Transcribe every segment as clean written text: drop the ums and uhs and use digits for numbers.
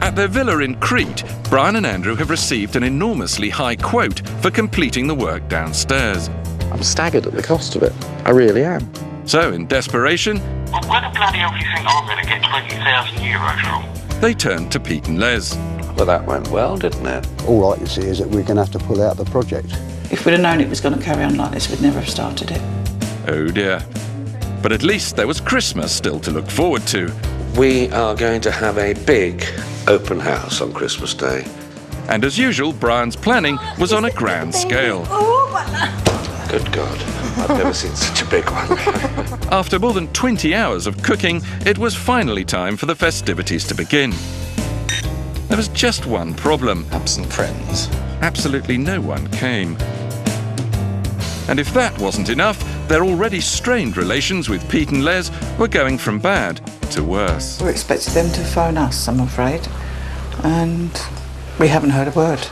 At their villa in Crete, Brian and Andrew have received an enormously high quote for completing the work downstairs. I'm staggered at the cost of it. I really am. So, in desperation, Well, where the bloody hell do you think I'm going to get €20,000 from? they turned to Pete and Les. Well, that went well, didn't it? All I can see is that we're going to have to pull out the project. If we'd have known it was going to carry on like this, we'd never have started it. Oh dear. But at least there was Christmas still to look forward to. We are going to have a big open house on Christmas Day. And as usual, Brian's planning was on a grand scale. Good God, I've never seen such a big one. After more than 20 hours of cooking, it was finally time for the festivities to begin. There was just one problem. Absent friends. Absolutely no one came. And if that wasn't enough, their already strained relations with Pete and Les were going from bad to worse. We expected them to phone us, I'm afraid, and we haven't heard a word.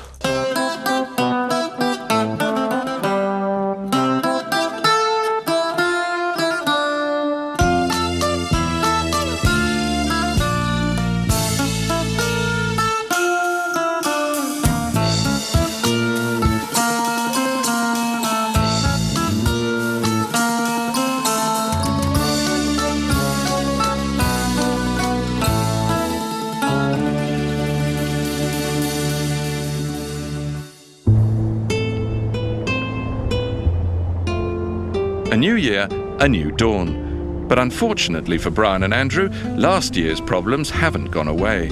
A new year, a new dawn. But unfortunately for Brian and Andrew, last year's problems haven't gone away,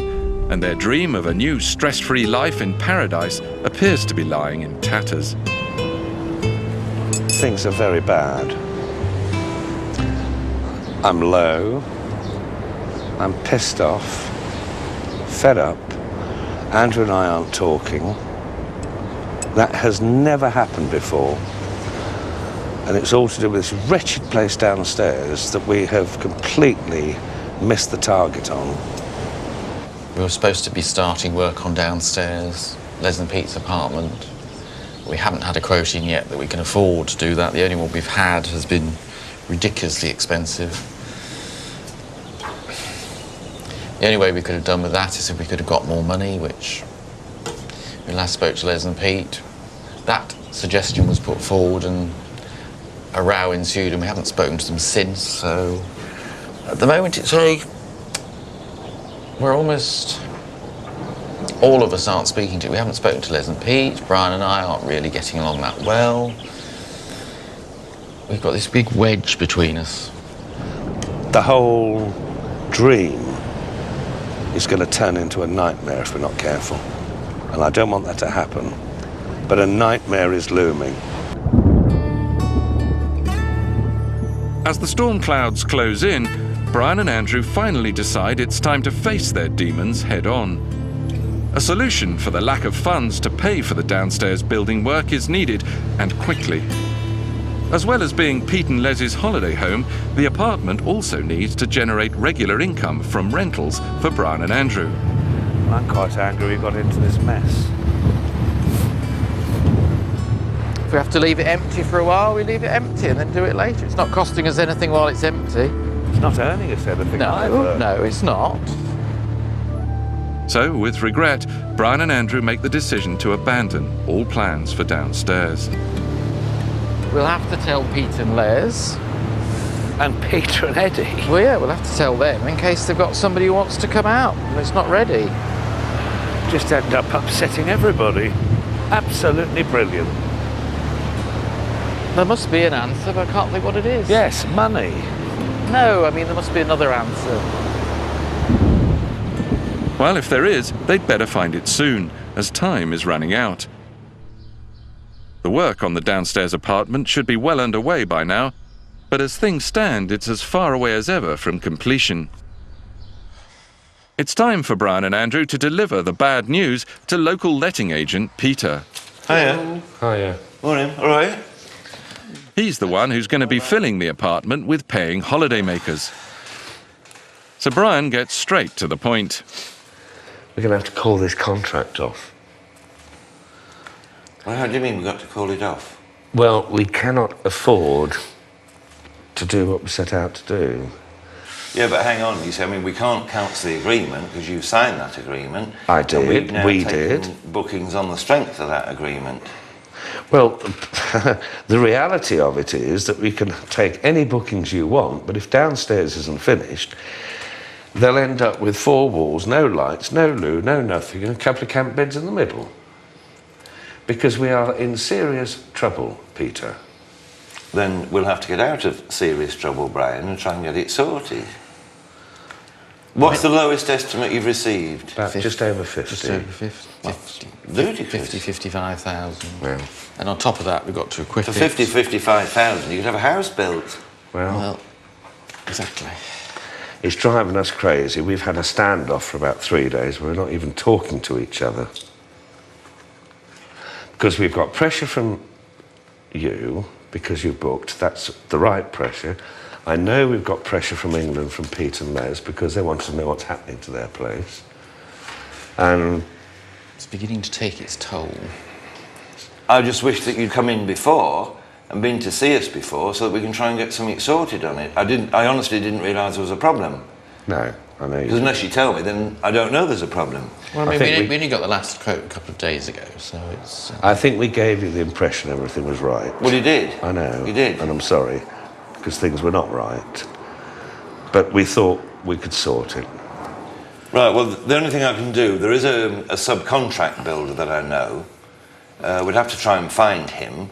and their dream of a new stress-free life in paradise appears to be lying in tatters. Things are very bad. I'm low. I'm pissed off. Fed up. Andrew and I aren't talking. That has never happened before. And it's all to do with this wretched place downstairs that we have completely missed the target on. We were supposed to be starting work on downstairs, Les and Pete's apartment. We haven't had a quote in yet that we can afford to do that. The only one we've had has been ridiculously expensive. The only way we could have done with that is if we could have got more money, which we last spoke to Les and Pete. That suggestion was put forward and a row ensued, and we haven't spoken to them since, so at the moment we're almost, all of us aren't speaking to, we haven't spoken to Les and Pete, Brian and I aren't really getting along that well. We've got this big wedge between us. The whole dream is going to turn into a nightmare if we're not careful. And I don't want that to happen, but a nightmare is looming. As the storm clouds close in, Brian and Andrew finally decide it's time to face their demons head-on. A solution for the lack of funds to pay for the downstairs building work is needed, and quickly. As well as being Pete and Les's holiday home, the apartment also needs to generate regular income from rentals for Brian and Andrew. I'm quite angry we got into this mess. If we have to leave it empty for a while, we leave it empty and then do it later. It's not costing us anything while it's empty. It's not earning us anything either. No, it's not. So, with regret, Brian and Andrew make the decision to abandon all plans for downstairs. We'll have to tell Pete and Les. And Peter and Eddie. Well, yeah, we'll have to tell them in case they've got somebody who wants to come out and it's not ready. Just end up upsetting everybody. Absolutely brilliant. There must be an answer, but I can't think what it is. Yes, money. No, I mean, there must be another answer. Well, if there is, they'd better find it soon, as time is running out. The work on the downstairs apartment should be well underway by now, but as things stand, it's as far away as ever from completion. It's time for Brian and Andrew to deliver the bad news to local letting agent Peter. Hiya. Hiya. Morning, all right? He's the one who's going to be filling the apartment with paying holidaymakers. So Brian gets straight to the point. We're going to have to call this contract off. Well, how do you mean we've got to call it off? Well, we cannot afford to do what we set out to do. Yeah, but hang on, you see, I mean, we can't cancel the agreement because you signed that agreement. I and did, we've now we taken did. bookings on the strength of that agreement. Well, the reality of it is that we can take any bookings you want, but if downstairs isn't finished, they'll end up with 4 walls, no lights, no loo, no nothing, and a couple of camp beds in the middle. Because we are in serious trouble, Peter. Then we'll have to get out of serious trouble, Brian, and try and get it sorted. What's the lowest estimate you've received? About just over 50. Just over 50. Ludicrous. 55,000. Well, And on top of that, we've got to equip For it. 55,000, you could have a house built. Well, exactly. it's driving us crazy. We've had a standoff for about 3 days. We're not even talking to each other. Because we've got pressure from you, because you've booked. That's the right pressure. I know we've got pressure from England, from Pete and Les, because they want to know what's happening to their place. And It's beginning to take its toll. I just wish that you'd come in before and been to see us before so that we can try and get something sorted on it. I honestly didn't realise there was a problem. no, I know Because you. unless you tell me, then I don't know there's a problem. Well, I mean, think we only got the last quote a couple of days ago, so it's... I think we gave you the impression everything was right. Well, you did. I know. You did. And I'm sorry, because things were not right. But we thought we could sort it. Right, well, the only thing I can do, there is a subcontract builder that I know. We'd have to try and find him,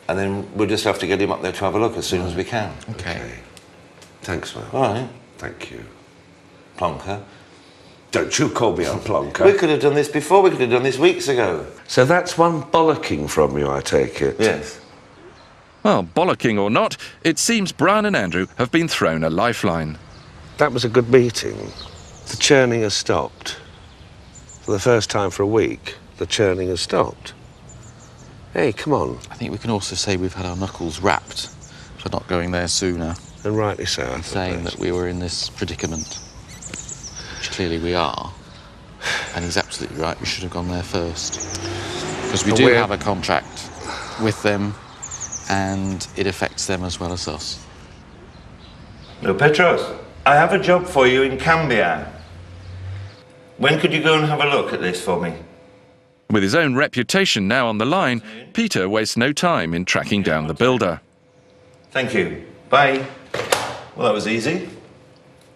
and then we'll just have to get him up there to have a look as soon as we can. Okay. Thanks, Will. All right, Thank you. plonker. Don't you call me a plonker. We could have done this before, we could have done this weeks ago. So that's one bollocking from you, I take it? Yes. Well, bollocking or not, it seems Brian and Andrew have been thrown a lifeline. That was a good meeting. The churning has stopped. For the first time for a week, the churning has stopped. Hey, come on. I think we can also say we've had our knuckles rapped for not going there sooner, And rightly so, I saying that we were in this predicament, which clearly we are. And he's absolutely right, we should have gone there first. Because we And do we're- have a contract with them, and it affects them as well as us. No, Petros, I have a job for you in Cambia. When could you go and have a look at this for me? With his own reputation now on the line, Peter wastes no time in tracking down the builder. Thank you. Bye. Well, that was easy.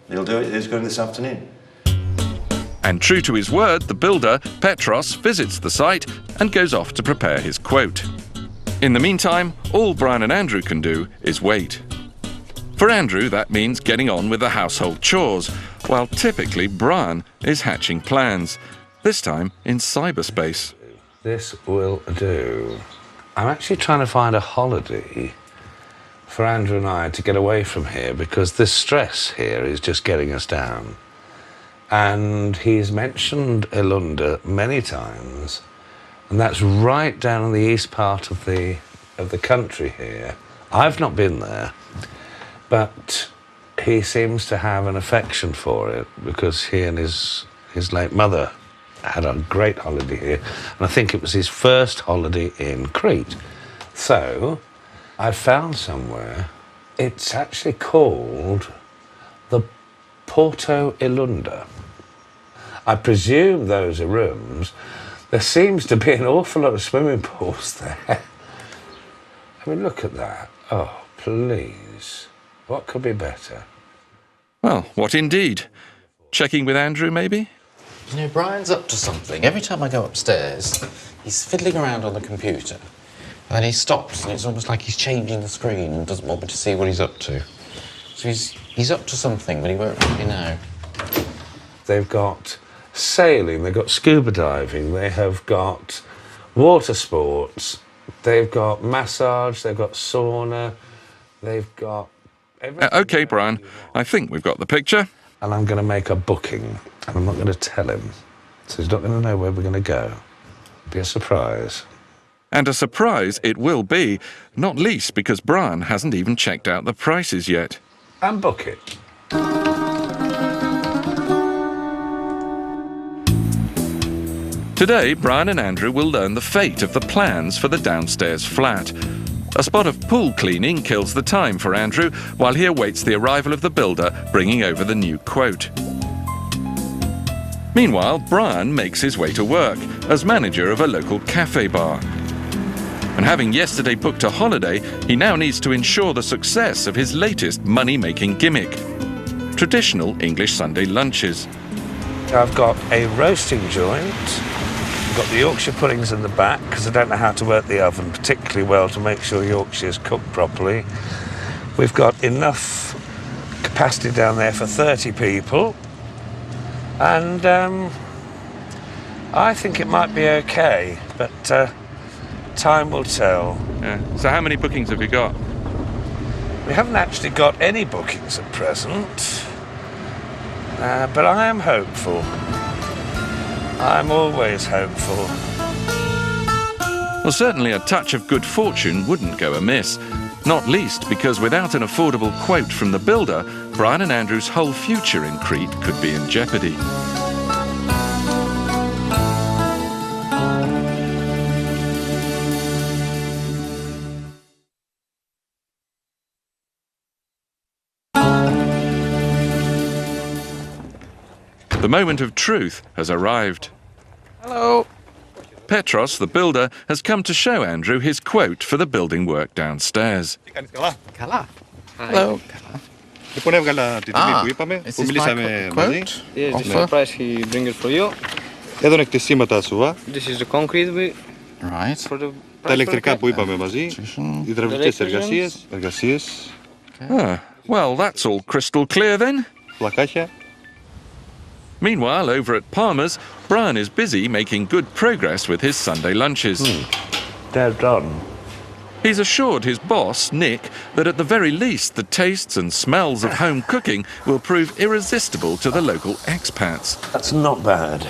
He'll do it. He's going this afternoon. And true to his word, the builder, Petros, visits the site and goes off to prepare his quote. In the meantime, all Brian and Andrew can do is wait. For Andrew, that means getting on with the household chores, while typically Brian is hatching plans, this time in cyberspace. This will do. I'm actually trying to find a holiday for Andrew and I to get away from here because this stress here is just getting us down. And he's mentioned Elunda many times, and that's right down in the east part of the country here. I've not been there, but he seems to have an affection for it because he and his late mother had a great holiday here, and I think it was his first holiday in Crete. So I found somewhere. It's actually called the Porto Elunda. I presume those are rooms. There seems to be an awful lot of swimming pools there. I mean, look at that. Oh, please. What could be better? Well, what indeed? Checking with Andrew, maybe? You know, Brian's up to something. Every time I go upstairs, he's fiddling around on the computer. And then he stops, and it's almost like he's changing the screen and doesn't want me to see what he's up to. So he's up to something, but he won't let me know. They've got sailing, they've got scuba diving, they have got water sports, they've got massage, they've got sauna, they've got everything. OK, Brian, I think we've got the picture. And I'm going to make a booking, and I'm not going to tell him. So he's not going to know where we're going to go. Be a surprise. And a surprise it will be, not least because Brian hasn't even checked out the prices yet. And book it. Today, Brian and Andrew will learn the fate of the plans for the downstairs flat. A spot of pool cleaning kills the time for Andrew while he awaits the arrival of the builder bringing over the new quote. Meanwhile, Brian makes his way to work as manager of a local cafe bar. And having yesterday booked a holiday, he now needs to ensure the success of his latest money-making gimmick: traditional English Sunday lunches. I've got a roasting joint. I've got the Yorkshire puddings in the back because I don't know how to work the oven particularly well to make sure Yorkshire's cooked properly. We've got enough capacity down there for 30 people. And I think it might be okay, but time will tell. Yeah. So how many bookings have you got? We haven't actually got any bookings at present, but I am hopeful. I'm always hopeful. Well, certainly a touch of good fortune wouldn't go amiss. Not least because without an affordable quote from the builder, Brian and Andrew's whole future in Crete could be in jeopardy. The moment of truth has arrived. Hello. Petros, the builder, has come to show Andrew his quote for the building work downstairs. Καλά. Hello. Λοιπόν, έβγαλα τη τιμή που είπαμε, που μιλήσαμε μαζί. Yes, this is the price he brings it for you. Εδώ είναι κτισίματα σουβά. This is the concrete Right. for the Τα ηλεκτρικά που είπαμε μαζί. Υδραυλικές εργασίες. Ah, well, that's all crystal clear then. Πλακάκια. Meanwhile, over at Palmer's, Brian is busy making good progress with his Sunday lunches. They're done. He's assured his boss, Nick, that at the very least the tastes and smells of home cooking will prove irresistible to the local expats. That's not bad.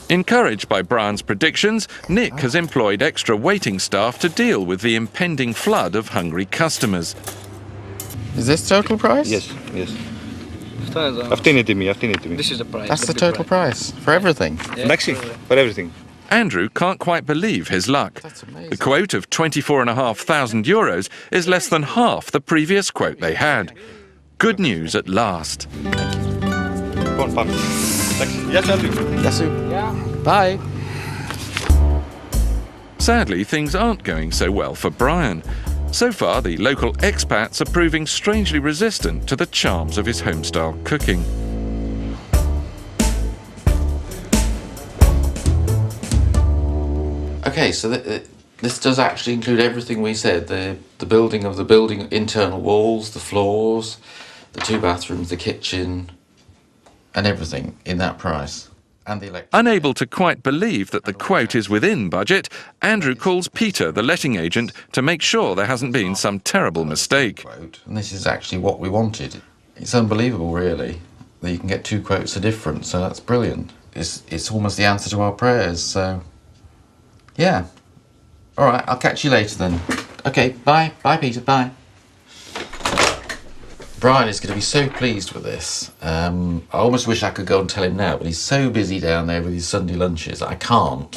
Encouraged by Brian's predictions, Nick has employed extra waiting staff to deal with the impending flood of hungry customers. Is this total price? Yes, yes. Αυτή είναι η τιμή, αυτή είναι η τιμή. This is the price. That's the total price for everything. Εντάξει, for everything. Andrew can't quite believe his luck. That's amazing. The quote of €24,500 is less than half the previous quote they had. Good news at last. Λοιπόν, πάμε. Εντάξει, γεια σας, Άντριου. Yes, sir. Bye. Sadly, things aren't going so well for Brian. So far, the local expats are proving strangely resistant to the charms of his home-style cooking. Okay, so this does actually include everything we said. The building of the building, internal walls, the floors, the 2 bathrooms, the kitchen, and everything in that price. And the electric. Unable to quite believe that the quote is within budget, Andrew calls Peter, the letting agent, to make sure there hasn't been some terrible mistake. Quote, and this is actually what we wanted. It's unbelievable, really, that you can get 2 quotes are different. So that's brilliant. It's almost the answer to our prayers. So, yeah. All right, I'll catch you later then. Okay, bye. Bye, Peter. Bye. Brian is going to be so pleased with this. I almost wish I could go and tell him now, but he's so busy down there with his Sunday lunches, I can't.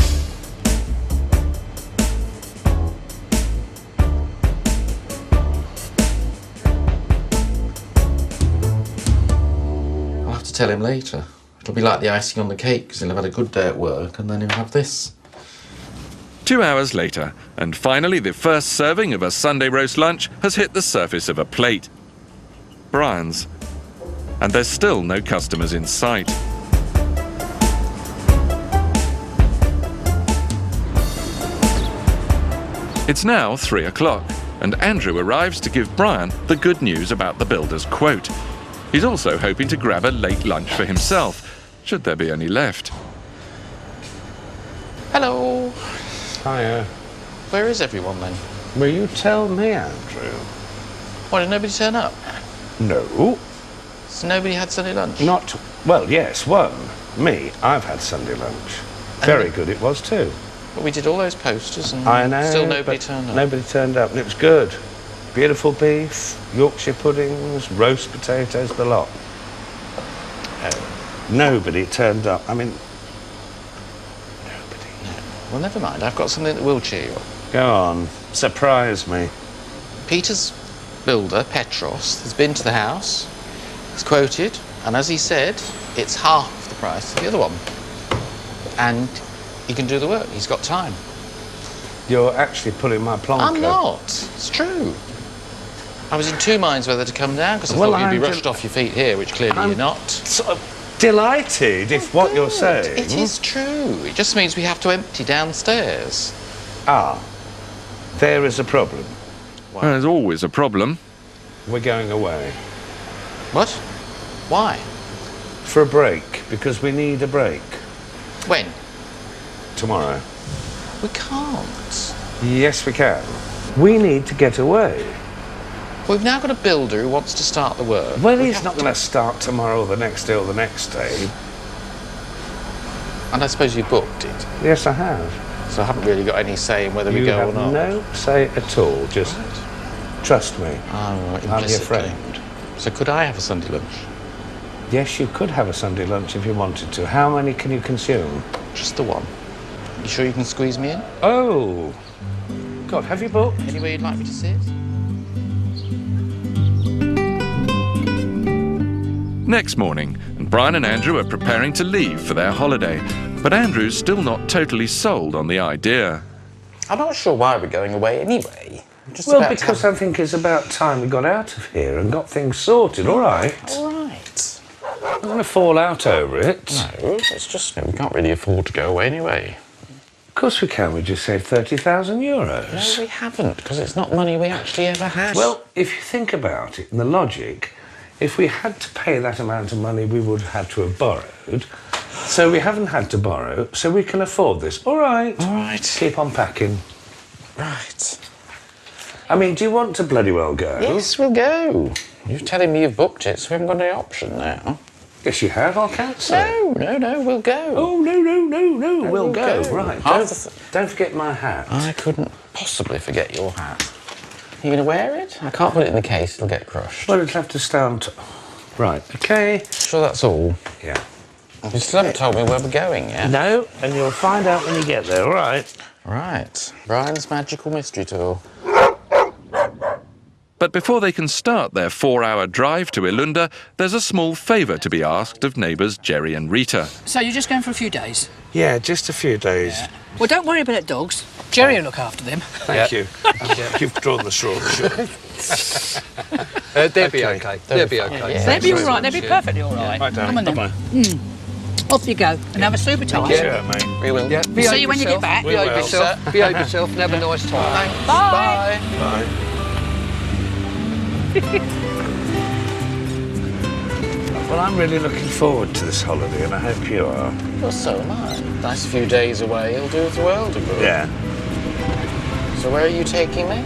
I'll have to tell him later. It'll be like the icing on the cake, because he'll have had a good day at work, and then he'll have this. 2 hours later, and finally the first serving of a Sunday roast lunch has hit the surface of a plate. Brian's. And there's still no customers in sight. It's now 3 o'clock, and Andrew arrives to give Brian the good news about the builder's quote. He's also hoping to grab a late lunch for himself, should there be any left. Hello. Hiya. Where is everyone then? Will you tell me, Andrew? Why did nobody turn up? No. So nobody had Sunday lunch? Not... Well, yes, one. Me. I've had Sunday lunch. Very good it was too. But we did all those posters and I know, still nobody but turned up. Nobody turned up, and it was good. Beautiful beef, Yorkshire puddings, roast potatoes, the lot. Nobody turned up. I mean, nobody. Well, never mind. I've got something that will cheer you up. Go on. Surprise me. Peter's builder, Petros, has been to the house, he's quoted, and as he said, it's half the price of the other one. And he can do the work, he's got time. You're actually pulling my plonker. I'm not, it's true. I was in two minds whether to come down, because I thought you'd be rushed off your feet here, which clearly you're not. Sort of delighted if what you're saying... It is true, it just means we have to empty downstairs. Ah, there is a problem. Well, there's always a problem. We're going away. What? Why? For a break, because we need a break. When? Tomorrow. We can't. Yes, we can. We need to get away. We've now got a builder who wants to start the work. Well, he's not going to start tomorrow or the next day or the next day. And I suppose you booked it. Yes, I have. So I haven't really got any say in whether we go or not. You have no say at all. Just trust me. Oh, I'm your friend. So could I have a Sunday lunch? Yes, you could have a Sunday lunch if you wanted to. How many can you consume? Just the one. You sure you can squeeze me in? Oh. God, have you booked? Anywhere you'd like me to sit? Next morning, and Brian and Andrew are preparing to leave for their holiday. But Andrew's still not totally sold on the idea. I'm not sure why we're going away anyway. Well, because I think it's about time we got out of here and got things sorted, all right? All right. We're going to fall out over it. No, it's just, we can't really afford to go away anyway. Of course we can. We just saved 30,000 euros. No, we haven't, because it's not money we actually ever had. Well, if you think about it, and the logic, if we had to pay that amount of money, we would have had to have borrowed. So we haven't had to borrow, so we can afford this. All right. All right. Keep on packing. Right. I mean, do you want to bloody well go? Yes, we'll go. You're telling me you've booked it, so we haven't got any option now. Yes, you have. I'll cancel. No, we'll go. Oh, no. We'll go. Right. Half Don't forget my hat. I couldn't possibly forget your hat. Are you going to wear it? I can't put it in the case, it'll get crushed. Well, it'll have to stand... Right, OK. Sure that's all? Yeah. You still haven't told me where we're going yet. No, and you'll find out when you get there, all right? Right. Brian's Magical Mystery Tour. But before they can start their 4-hour drive to Ilunda, there's a small favour to be asked of neighbours Jerry and Rita. So you're just going for a few days? Yeah, just a few days. Yeah. Well, don't worry about dogs. Jerry will look after them. Thank you. You've drawn the straw, sure. They'll be okay. They'll be okay. Yeah. They'll be all right. They'll be perfectly all right. Right, Come on then. Bye-bye. Off you go and have a super time. Sure, mate. We will. Yeah. See you when you get back. Behave yourself. Behave yourself and have a nice time. Thanks. Bye. Bye. Well, I'm really looking forward to this holiday, and I hope you are. Well, so am I. Nice few days away, it'll do the world of good. Yeah. So where are you taking me?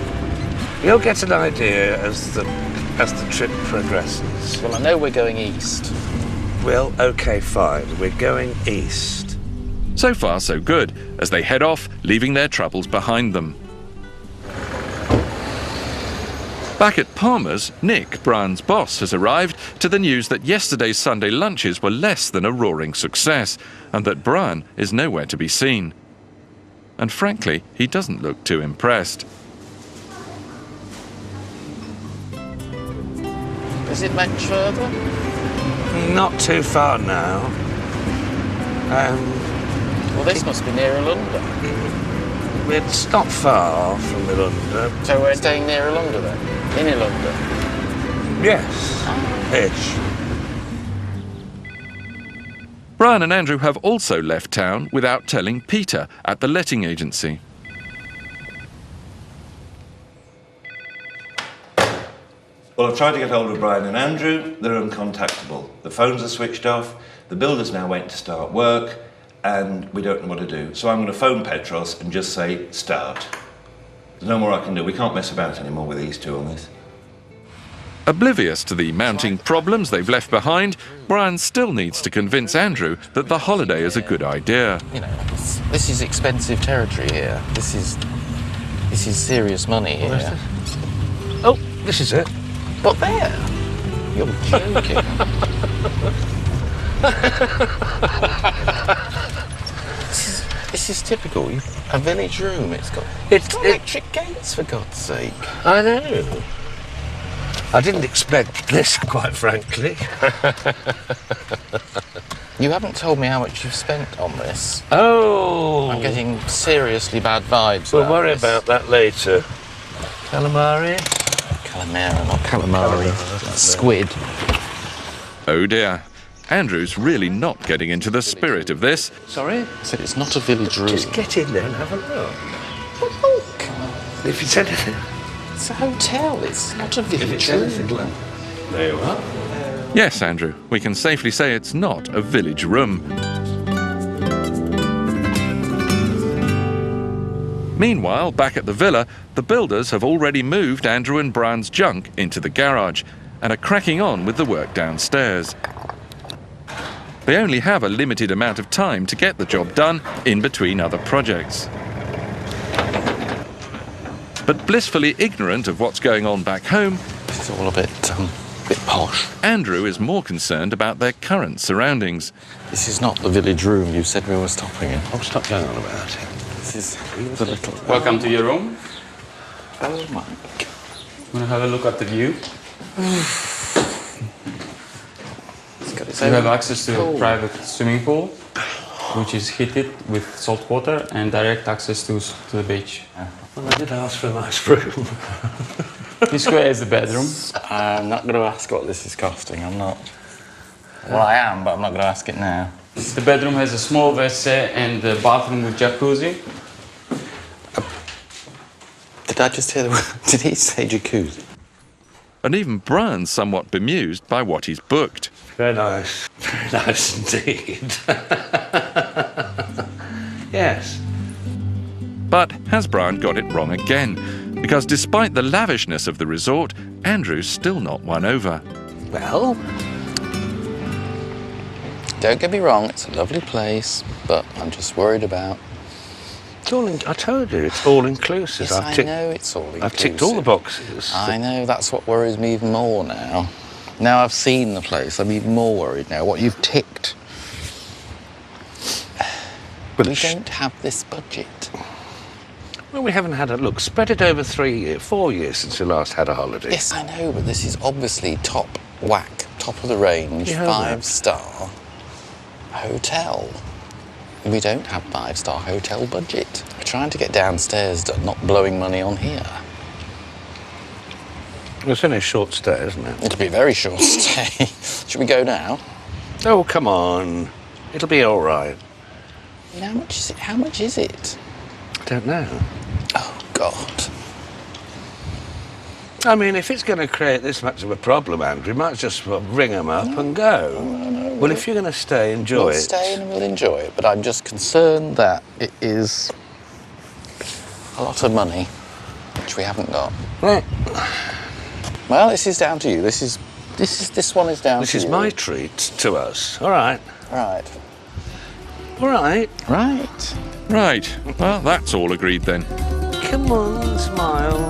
You'll get an idea as the trip progresses. Well, I know we're going east. Well, OK, fine. We're going east. So far, so good, as they head off, leaving their troubles behind them. Back at Palmer's, Nick, Brian's boss, has arrived to the news that yesterday's Sunday lunches were less than a roaring success, and that Brian is nowhere to be seen. And frankly, he doesn't look too impressed. Is it much further? Not too far now. Well, this must be near Ilunda. It's not far from Ilunda. So we're staying near Ilunda then? In Ilunda? Yes. Ish. Brian and Andrew have also left town without telling Peter at the letting agency. Well, I've tried to get hold of Brian and Andrew. They're uncontactable. The phones are switched off. The builder's now waiting to start work, and we don't know what to do. So I'm going to phone Petros and just say, start. There's no more I can do. We can't mess about anymore with these two on this. Oblivious to the mounting problems they've left behind, Brian still needs to convince Andrew that the holiday is a good idea. You know, this is expensive territory here. This is serious money here. Oh, this is it. But there! You're joking. This is typical. A village room. It's got electric gates, for God's sake. I know. I didn't expect this, quite frankly. You haven't told me how much you've spent on this. Oh. I'm getting seriously bad vibes. We'll worry about that later. Calamari? Calamari, not calamari. Squid. Oh dear. Andrew's really not getting into the spirit of this. Sorry? I said it's not a village room. Just get in there and have a look. Look. If it's anything. It's a hotel. It's not a village If it's room. anything. There you are. Yes, Andrew, we can safely say it's not a village room. Meanwhile, back at the villa, the builders have already moved Andrew and Brian's junk into the garage and are cracking on with the work downstairs. They only have a limited amount of time to get the job done in between other projects. But blissfully ignorant of what's going on back home, It's all a bit posh. Andrew is more concerned about their current surroundings. This is not the village room you said we were stopping in. Oh, stop going on about it. This is the little... Welcome to your room. Oh my... Want to have a look at the view? It's got its You own have access to a pool. private swimming pool, which is heated with salt water, and direct access to the beach. Well, I did ask for a nice room. This square is the bedroom. I'm not going to ask what this is costing. I'm not... Well, I am, but I'm not going to ask it now. The bedroom has a small WC and a bathroom with jacuzzi. Did I just hear the word? Did he say jacuzzi? And even Brian's somewhat bemused by what he's booked. Very nice. Very nice indeed. Yes. But has Brian got it wrong again? Because despite the lavishness of the resort, Andrew's still not won over. Well, Don't get me wrong, it's a lovely place, but I'm just worried about... it's all I told you, it's all inclusive. Yes, I know it's all inclusive. I've ticked all the boxes. I know, that's what worries me even more now. Now I've seen the place, I'm even more worried now. What you've ticked. Well, We don't have this budget. Well, we haven't had a look. Spread it over 4 years since we last had a holiday. Yes, I know, but this is obviously top whack, top of the range, You know that. 5-star hotel. We don't have 5-star hotel budget. We're trying to get downstairs done, not blowing money on here. It's only a short stay, isn't it? It'll be a very short stay. Should we go now? Oh, come on. It'll be all right. You know, how much is it? How much is it? I don't know. Oh, God. I mean, if it's going to create this much of a problem, Andrew, you might just ring them up and go. No. Well, if you're going to stay, enjoy We'll it. stay and we'll enjoy it, but I'm just concerned that it is a lot of money, which we haven't got. Right. Well, this is down to you. This one is down This to you. is my treat to us. All right. Right. All right. Right. Right, well, that's all agreed then. Come on, smile.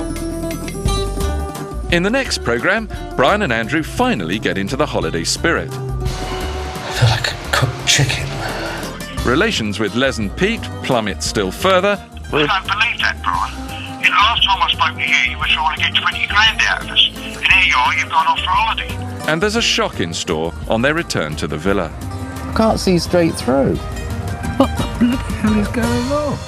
In the next programme, Brian and Andrew finally get into the holiday spirit. I feel like a cooked chicken. Relations with Les and Pete plummet still further, I don't believe that, Brian. The last time I spoke to you, you were trying to get 20 grand out of us. And here you are, you've gone off for holiday. and there's a shock in store on their return to the villa. I can't see straight through. What the bloody hell is going on?